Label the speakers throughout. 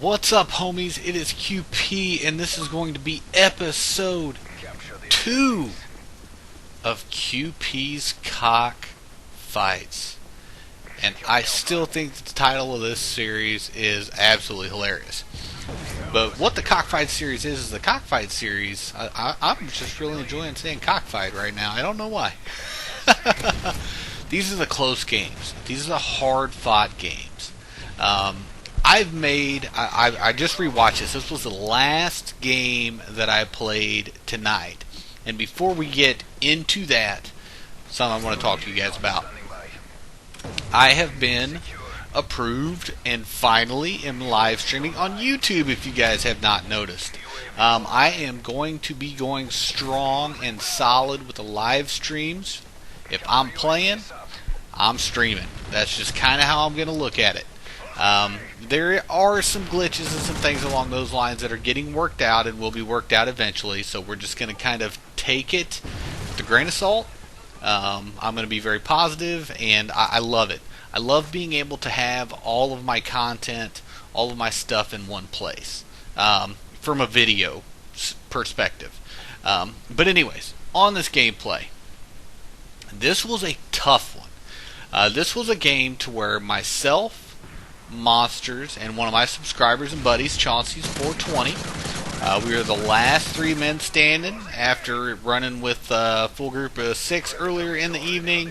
Speaker 1: What's up, homies? It is QP, and this is going to be episode 2 of QP's Cockfights. And I still think that the title of this series is absolutely hilarious. But what the Cockfight series is the Cockfight series. I'm just really enjoying saying cockfight right now. I don't know why. These are the close games. These are the hard-fought games. I just rewatched this. This was the last game that I played tonight. And before we get into that, something I want to talk to you guys about. I have been approved and finally am live streaming on YouTube, if you guys have not noticed. I am going to be going strong and solid with the live streams. If I'm playing, I'm streaming. That's just kind of how I'm going to look at it. There are some glitches and some things along those lines that are getting worked out and will be worked out eventually, so we're just going to kind of take it with a grain of salt. I'm going to be very positive, and I love it. I love being able to have all of my content, all of my stuff in one place, from a video perspective. But anyways, on this gameplay, this was a tough one. This was a game to where myself, Monsters, and one of my subscribers and buddies, Chauncey's 420. We were the last 3 men standing after running with a full group of 6 earlier in the evening.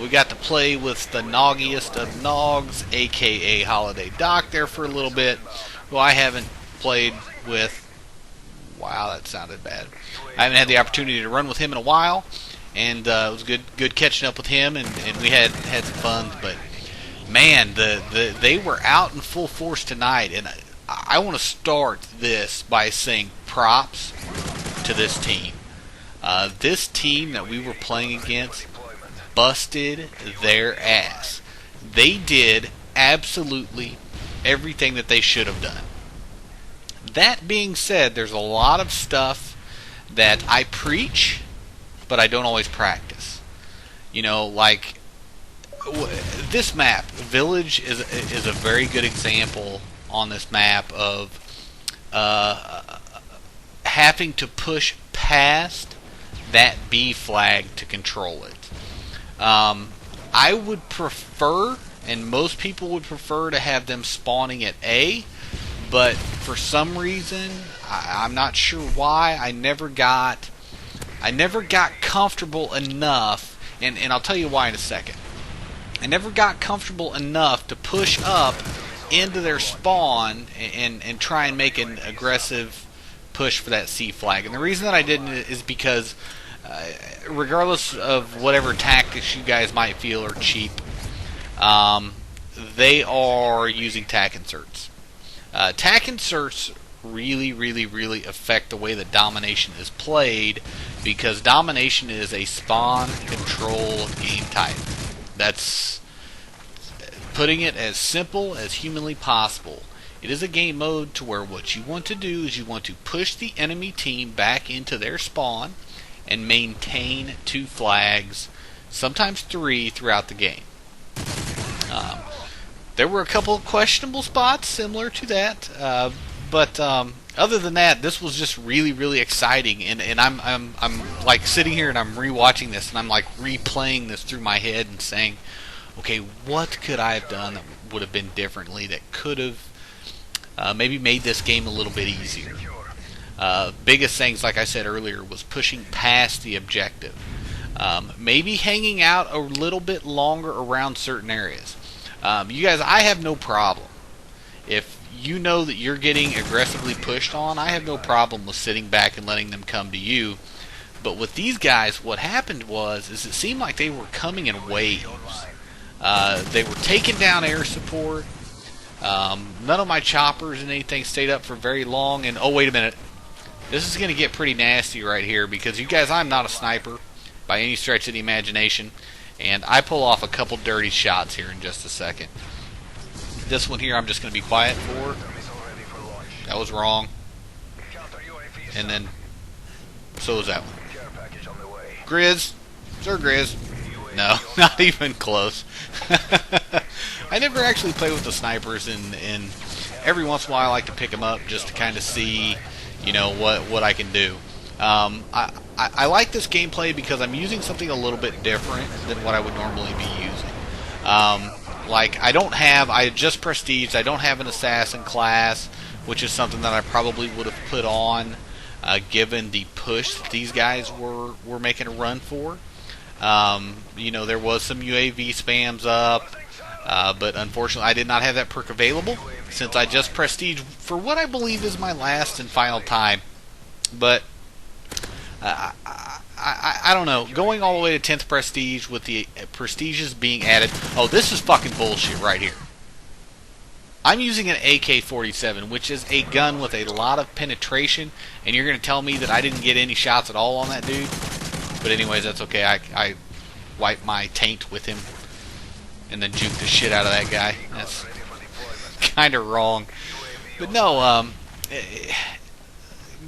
Speaker 1: We got to play with the noggiest of nogs, aka Holiday Doc, there for a little bit, who I haven't played with. Wow, that sounded bad. I haven't had the opportunity to run with him in a while, and it was good catching up with him, and we had some fun, but man, they were out in full force tonight, and I want to start this by saying props to this team. This team that we were playing against busted their ass. They did absolutely everything that they should have done. That being said, there's a lot of stuff that I preach, but I don't always practice. You know, like this map, Village, is a very good example on this map of having to push past that B flag to control it. I would prefer, and most people would prefer, to have them spawning at A, but for some reason, I'm not sure why, I never got comfortable enough, and I'll tell you why in a second. I never got comfortable enough to push up into their spawn and try and make an aggressive push for that C flag. And the reason that I didn't is because regardless of whatever tactics you guys might feel are cheap, they are using tack inserts. Tack inserts really affect the way that domination is played, because domination is a spawn control game type. That's putting it as simple as humanly possible. It is a game mode to where what you want to do is you want to push the enemy team back into their spawn and maintain 2 flags, sometimes 3, throughout the game. There were a couple of questionable spots similar to that, but other than that, this was just really exciting. And I'm like sitting here and I'm rewatching this and I'm like replaying this through my head and saying, okay, what could I have done that would have been differently, that could have maybe made this game a little bit easier. Biggest things, like I said earlier, was pushing past the objective. Maybe hanging out a little bit longer around certain areas. You guys, I have no problem. If you know that you're getting aggressively pushed on, I have no problem with sitting back and letting them come to you. But with these guys, what happened was it seemed like they were coming in waves. They were taking down air support. None of my choppers and anything stayed up for very long. And oh, wait a minute. This is going to get pretty nasty right here, because you guys, I'm not a sniper by any stretch of the imagination. And I pull off a couple dirty shots here in just a second. This one here I'm just going to be quiet for. That was wrong. And then, so was that one. Grizz. Sir Grizz. No, not even close. I never actually played with the snipers in every once in a while I like to pick them up just to kind of see, what I can do. I like this gameplay because I'm using something a little bit different than what I would normally be using. I just prestiged. I don't have an assassin class, which is something that I probably would have put on given the push that these guys were making a run for. There was some UAV spams up, but unfortunately I did not have that perk available since I just prestiged for what I believe is my last and final time. But I don't know. Going all the way to 10th prestige with the prestiges being added. Oh, this is fucking bullshit right here. I'm using an AK-47, which is a gun with a lot of penetration, and you're going to tell me that I didn't get any shots at all on that dude? But anyways, that's okay. I wiped my taint with him and then juked the shit out of that guy. That's kind of wrong. But no,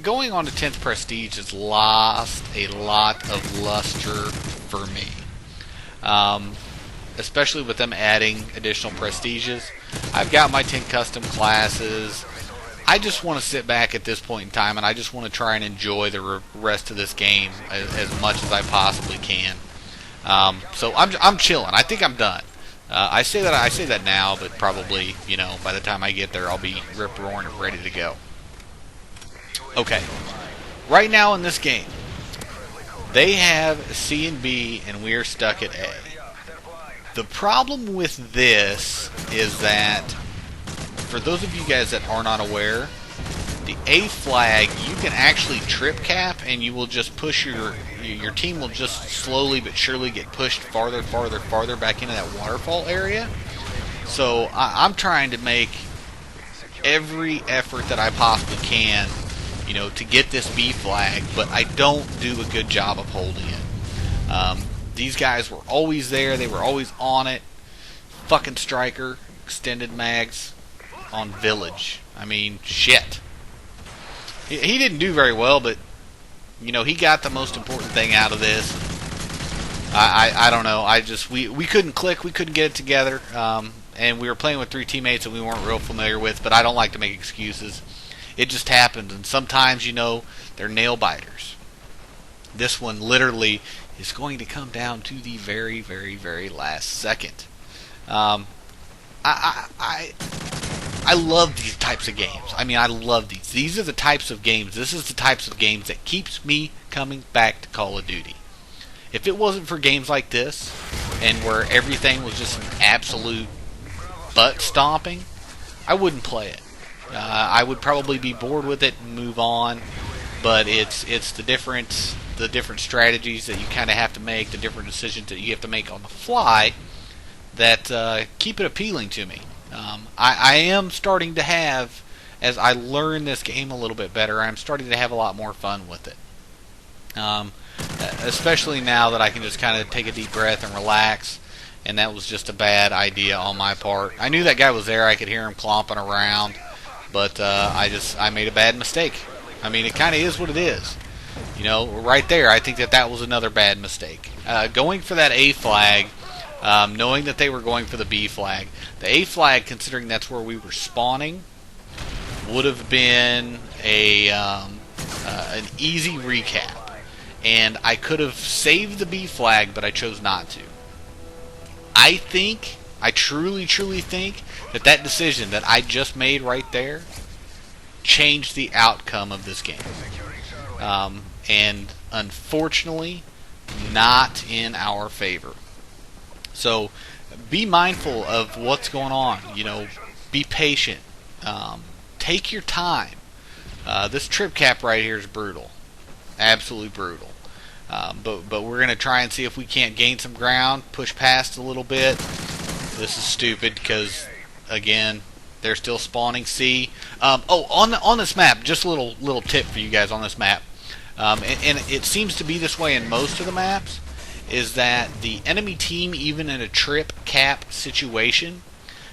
Speaker 1: going on to 10th prestige has lost a lot of luster for me. Especially with them adding additional prestiges. I've got my 10 custom classes. I just want to sit back at this point in time and I just want to try and enjoy the rest of this game as much as I possibly can. So I'm chilling. I think I'm done. I say that now, but probably, by the time I get there, I'll be rip roaring and ready to go. Okay. Right now in this game, they have C and B, and we're stuck at A. The problem with this is that, for those of you guys that are not aware, the A flag, you can actually trip cap, and you will just push your team will just slowly but surely get pushed farther back into that waterfall area. So I'm trying to make every effort that I possibly can, to get this B flag, but I don't do a good job of holding it. These guys were always there. They were always on it. Fucking striker, extended mags on village. I mean, shit. He didn't do very well, but, he got the most important thing out of this. I don't know. We couldn't click. We couldn't get it together. And we were playing with 3 teammates that we weren't real familiar with, but I don't like to make excuses. It just happens, and sometimes, they're nail biters. This one literally is going to come down to the very, very, very last second. I love these types of games. I mean, I love these. These are the types of games. This is the types of games that keeps me coming back to Call of Duty. If it wasn't for games like this, and where everything was just an absolute butt stomping, I wouldn't play it. I would probably be bored with it and move on. But it's the different strategies that you kind of have to make, the different decisions that you have to make on the fly that keep it appealing to me. I am starting to have, as I learn this game a little bit better, I'm starting to have a lot more fun with it. Especially now that I can just kind of take a deep breath and relax, and that was just a bad idea on my part. I knew that guy was there. I could hear him clomping around, but I made a bad mistake. I mean, it kind of is what it is. Right there, I think that was another bad mistake. Going for that A flag, knowing that they were going for the B flag. The A flag, considering that's where we were spawning, would have been an easy recap. And I could have saved the B flag, but I chose not to. I truly think that decision that I just made right there changed the outcome of this game. And unfortunately, not in our favor. So, be mindful of what's going on. Be patient. Take your time. This trip cap right here is brutal. Absolutely brutal. But we're going to try and see if we can't gain some ground, push past a little bit. This is stupid because, again, they're still spawning C. On this map, just a little tip for you guys on this map. And it seems to be this way in most of the maps, is that the enemy team, even in a trip cap situation,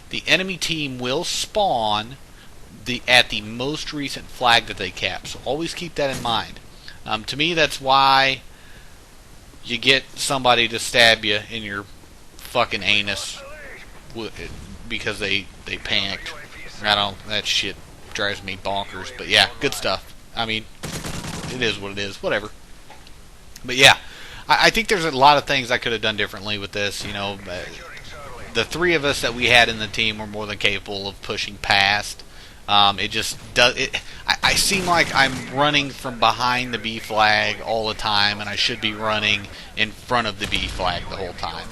Speaker 1: the enemy team will spawn at the most recent flag that they cap. So always keep that in mind. To me, that's why you get somebody to stab you in your fucking anus because they panicked. I don't. That shit drives me bonkers. But yeah, good stuff. I mean, it is what it is. Whatever. But yeah, I think there's a lot of things I could have done differently with this. You know, the three of us that we had in the team were more than capable of pushing past. It just does. I seem like I'm running from behind the B flag all the time, and I should be running in front of the B flag the whole time.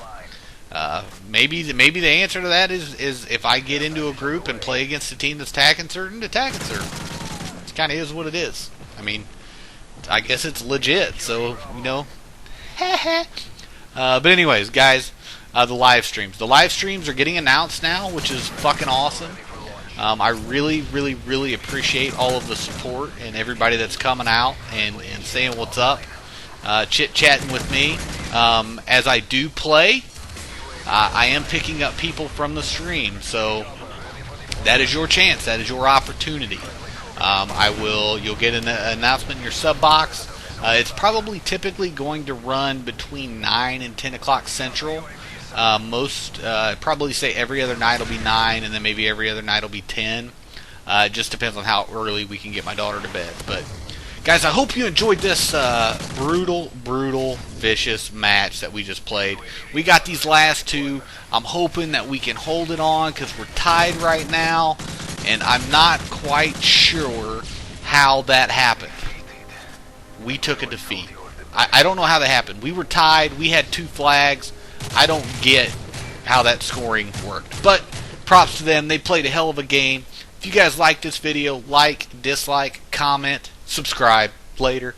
Speaker 1: Maybe the answer to that is if I get into a group and play against a team that's attacking certain. It kind of is what it is. I mean, I guess it's legit. So you know, but anyways, guys, the live streams. The live streams are getting announced now, which is fucking awesome. I really, really, really appreciate all of the support and everybody that's coming out and saying what's up, chit-chatting with me. As I do play, I am picking up people from the stream, so that is your chance. That is your opportunity. You'll get an announcement in your sub box. It's probably typically going to run between 9 and 10 o'clock Central. Probably say every other night will be 9, and then maybe every other night will be 10. It just depends on how early we can get my daughter to bed. But guys, I hope you enjoyed this brutal, vicious match that we just played. We got these last two. I'm hoping that we can hold it on because we're tied right now, and I'm not quite sure how that happened. We took a defeat. I don't know how that happened. We were tied. We had 2 flags. I don't get how that scoring worked. But props to them. They played a hell of a game. If you guys like this video, like, dislike, comment, subscribe. Later.